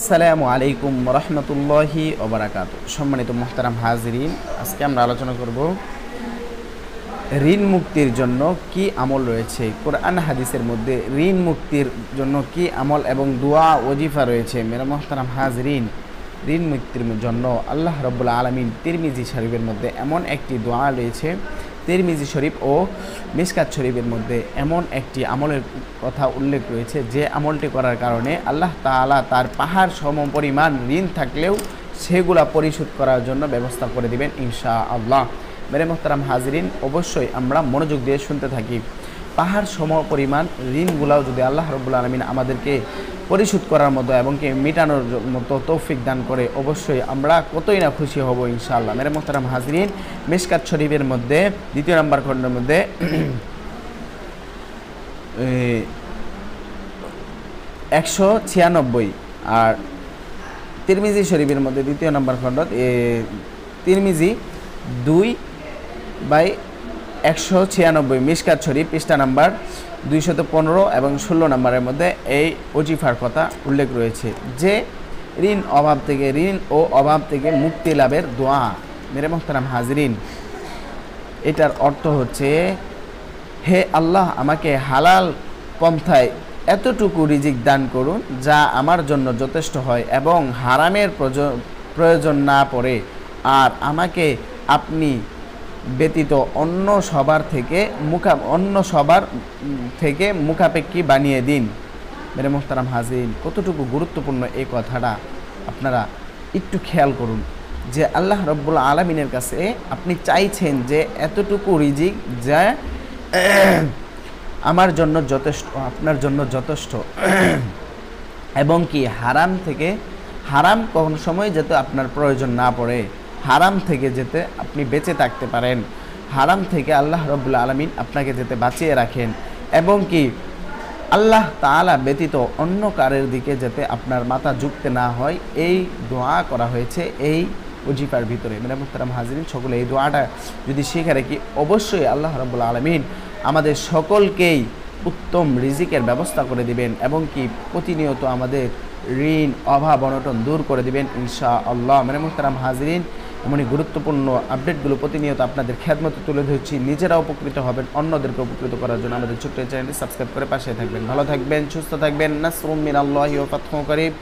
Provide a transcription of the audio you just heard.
আসসালামু আলাইকুম রহমতুল্লাহি ওবারাকাতু। সম্মানিত মুহতারাম হাজিরিন, আজকে আমরা আলোচনা করব ঋণ মুক্তির জন্য কি আমল রয়েছে। কোরআন হাদিসের মধ্যে ঋণ মুক্তির জন্য কি আমল এবং দোয়া ওজিফা রয়েছে। মেরা মুহতারাম হাজিরিন, ঋণ মুক্তির জন্য আল্লাহ রাব্বুল আলামিন তিরমিজি শরীফের মধ্যে এমন একটি দোয়া রয়েছে, তিরমিজি শরীফ ও মিশকাত শরীফের মধ্যে এমন একটি আমলের কথা উল্লেখ রয়েছে যে আমলটি করার কারণে আল্লাহ তাআলা তার পাহাড় সম পরিমাণ ঋণ থাকলেও সেগুলা পরিশোধ করার জন্য ব্যবস্থা করে দিবেন ইনশাআল্লাহ। মেরে মোহতারাম হাজিরিন, অবশ্যই আমরা মনোযোগ দিয়ে শুনতে থাকি। পাহাড় সম পরিমাণ ঋণগুলাও যদি আল্লাহ রাব্বুল আলামিন আমাদেরকে পরিশোধ করার মতো এবং কি মেটানোর মতো তৌফিক দান করে, অবশ্যই আমরা কতই না খুশি হব ইনশাআল্লাহ। মেরে মোহতারাম হাজিরিন, মিশকাত শরীফের মধ্যে 2 নম্বর খণ্ডের মধ্যে 196 আর তিরমিজি শরীফের মধ্যে 2 নম্বর খণ্ড তিরমিজি 2/196, মিশকাত শরীফ পৃষ্ঠা নাম্বার 215 এবং 16 নম্বরের মধ্যে এই ওজিফার কথা উল্লেখ রয়েছে যে ঋণ ও অভাব থেকে মুক্তি লাভের দোয়া। মেরে মোহতারাম হাজিরিন, এটার অর্থ হচ্ছে, হে আল্লাহ, আমাকে হালাল পন্থায় এতটুকু রিজিক দান করুন যা আমার জন্য যথেষ্ট হয় এবং হারামের প্রয়োজন না পড়ে, আর আমাকে আপনি ব্যতীত অন্য সবার থেকে মুখাপেক্ষী বানিয়ে দিন। মেরে মোহতারাম হাজিরিন, কতটুকু গুরুত্বপূর্ণ এই কথাটা আপনারা একটু খেয়াল করুন যে আল্লাহ রাব্বুল আলামিনের কাছে আপনি চাইছেন যে এতটুকু রিজিক যা আমার জন্য যথেষ্ট, আপনার জন্য যথেষ্ট, এবং কি হারাম কোন সময় যাতে আপনার প্রয়োজন না পড়ে, হারাম থেকে যেতে আপনি বেঁচে থাকতে পারেন, হারাম থেকে আল্লাহ রাব্বুল আলামিন আপনাকে যেতে বাঁচিয়ে রাখেন, এবং কি আল্লাহ তাআলা ব্যতীত অন্য কারের দিকে যাতে আপনার মাথা ঝুঁকতে না হয়, এই দোয়া করা হয়েছে এই ওজিফার ভিতরে। মেরে মুহতারাম হাজিরিন, সকলে এই দোয়াটা যদি শিখে রাখি, অবশ্যই আল্লাহ রাব্বুল আলামিন আমাদের সকলকেই উত্তম রিজিকের ব্যবস্থা করে দিবেন এবং কি প্রতিনিয়ত আমাদের ঋণ অভাব অনটন দূর করে দিবেন ইনশাআল্লাহ। মেরে মুহতারাম হাজিরিন, এমনই গুরুত্বপূর্ণ আপডেটগুলো প্রতিনিয়ত আপনাদের খেদমতে তুলে ধরছি। নিজেরা উপকৃত হবেন, অন্যদেরকে উপকৃত করার জন্য আমাদের ছোট্ট চ্যানেলটি সাবস্ক্রাইব করে পাশে থাকবেন। ভালো থাকবেন, সুস্থ থাকবেন। নাসরুম মিনাল্লাহি ওয়া ফাতহুন করিব।